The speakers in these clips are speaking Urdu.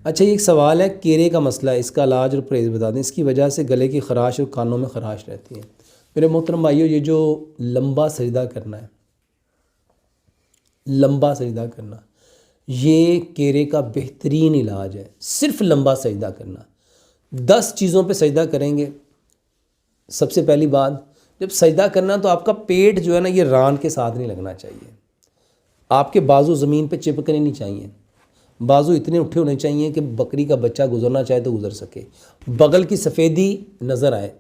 اچھا، یہ ایک سوال ہے، کیرے کا مسئلہ ہے، اس کا علاج اور پرہیز بتا دیں، اس کی وجہ سے گلے کی خراش اور کانوں میں خراش رہتی ہے۔ میرے محترم بھائیو، یہ جو لمبا سجدہ کرنا ہے، لمبا سجدہ کرنا، یہ کیرے کا بہترین علاج ہے۔ صرف لمبا سجدہ کرنا، 10 چیزوں پہ سجدہ کریں گے۔ سب سے پہلی بات، جب سجدہ کرنا تو آپ کا پیٹ جو ہے نا، یہ ران کے ساتھ نہیں لگنا چاہیے، آپ کے بازو زمین پہ چپکنے نہیں چاہیے، بازو اتنے اٹھے ہونے چاہیے کہ بکری کا بچہ گزرنا چاہے تو گزر سکے، بغل کی سفیدی نظر آئے۔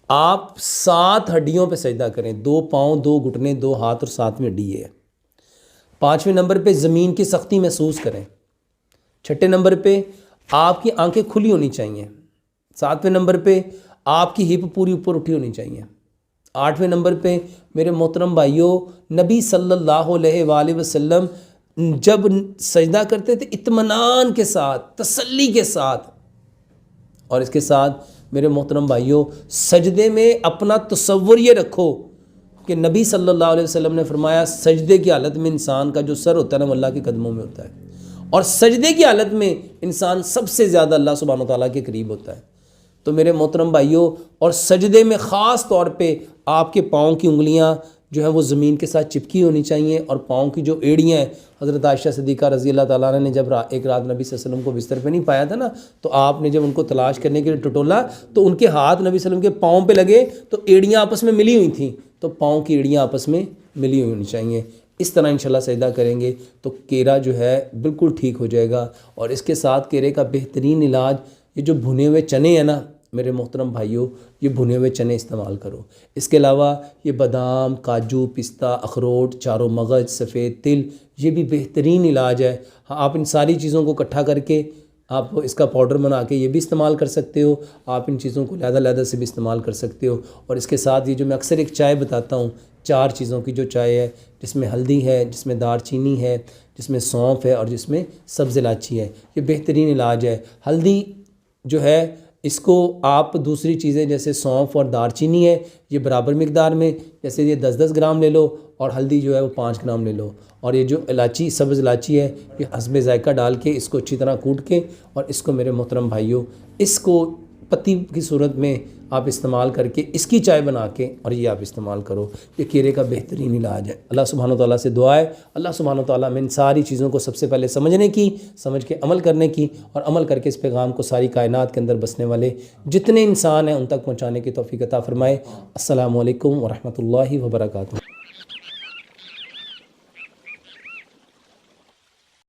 آپ 7 ہڈیوں پہ سجدہ کریں، 2 پاؤں، 2 گھٹنے، 2 ہاتھ اور 7ویں ہڈی ہے۔ 5ویں نمبر پہ زمین کی سختی محسوس کریں۔ 6 نمبر پہ آپ کی آنکھیں کھلی ہونی چاہیے۔ 7ویں نمبر پہ آپ کی ہپ پوری اوپر اٹھی ہونی چاہیے۔ 8ویں نمبر پہ میرے محترم بھائیوں، نبی صلی اللہ علیہ وآلہ وسلم جب سجدہ کرتے تھے اطمینان کے ساتھ، تسلی کے ساتھ، اور اس کے ساتھ میرے محترم بھائیوں، سجدے میں اپنا تصور یہ رکھو کہ نبی صلی اللہ علیہ وسلم نے فرمایا، سجدے کی حالت میں انسان کا جو سر ہوتا ہے نا، وہ اللہ کے قدموں میں ہوتا ہے، اور سجدے کی حالت میں انسان سب سے زیادہ اللہ سبحانہ وتعالیٰ کے قریب ہوتا ہے۔ تو میرے محترم بھائیوں، اور سجدے میں خاص طور پہ آپ کے پاؤں کی انگلیاں جو ہیں وہ زمین کے ساتھ چپکی ہونی چاہیے، اور پاؤں کی جو ایڑیاں ہیں، حضرت عائشہ صدیقہ رضی اللہ تعالیٰ عنہ نے جب ایک رات نبی صلی اللہ علیہ وسلم کو بستر پہ نہیں پایا تھا نا، تو آپ نے جب ان کو تلاش کرنے کے لیے ٹٹولا تو ان کے ہاتھ نبی صلی اللہ علیہ وسلم کے پاؤں پہ لگے تو ایڑیاں آپس میں ملی ہوئی تھیں، تو پاؤں کی ایڑیاں آپس میں ملی ہوئی ہونی چاہیے۔ اس طرح انشاءاللہ سجدہ کریں گے تو کیرا جو ہے بالکل ٹھیک ہو جائے گا۔ اور اس کے ساتھ کیرے کا بہترین علاج، یہ جو بھنے ہوئے چنے ہیں نا میرے محترم بھائیوں، یہ بھنے ہوئے چنے استعمال کرو۔ اس کے علاوہ یہ بادام، کاجو، پستہ، اخروٹ، چاروں مغز، سفید تل، یہ بھی بہترین علاج ہے۔ آپ ان ساری چیزوں کو اکٹھا کر کے آپ اس کا پاؤڈر بنا کے یہ بھی استعمال کر سکتے ہو۔ آپ ان چیزوں کو علیحدہ سے بھی استعمال کر سکتے ہو۔ اور اس کے ساتھ یہ جو میں اکثر ایک چائے بتاتا ہوں، 4 چیزوں کی جو چائے ہے، جس میں ہلدی ہے، جس میں دار چینی ہے، جس میں سونف ہے، اور جس میں سبز الائچی ہے، یہ بہترین علاج ہے۔ ہلدی جو ہے، اس کو آپ دوسری چیزیں جیسے سونف اور دار چینی ہے، یہ برابر مقدار میں، جیسے یہ 10 گرام لے لو، اور ہلدی جو ہے وہ 5 گرام لے لو، اور یہ جو الائچی، سبز الائچی ہے، یہ حسب ذائقہ ڈال کے اس کو اچھی طرح کوٹ کے، اور اس کو میرے محترم بھائیوں، اس کو پتی کی صورت میں آپ استعمال کر کے اس کی چائے بنا کے اور یہ آپ استعمال کرو، یہ کیرے کا بہترین علاج ہے۔ اللہ سبحانہ وتعالیٰ سے دعا ہے، اللہ سبحانہ وتعالیٰ میں ان ساری چیزوں کو سب سے پہلے سمجھنے کی، سمجھ کے عمل کرنے کی، اور عمل کر کے اس پیغام کو ساری کائنات کے اندر بسنے والے جتنے انسان ہیں ان تک پہنچانے کی توفیق عطا فرمائے۔ السلام علیکم ورحمۃ اللہ وبرکاتہ۔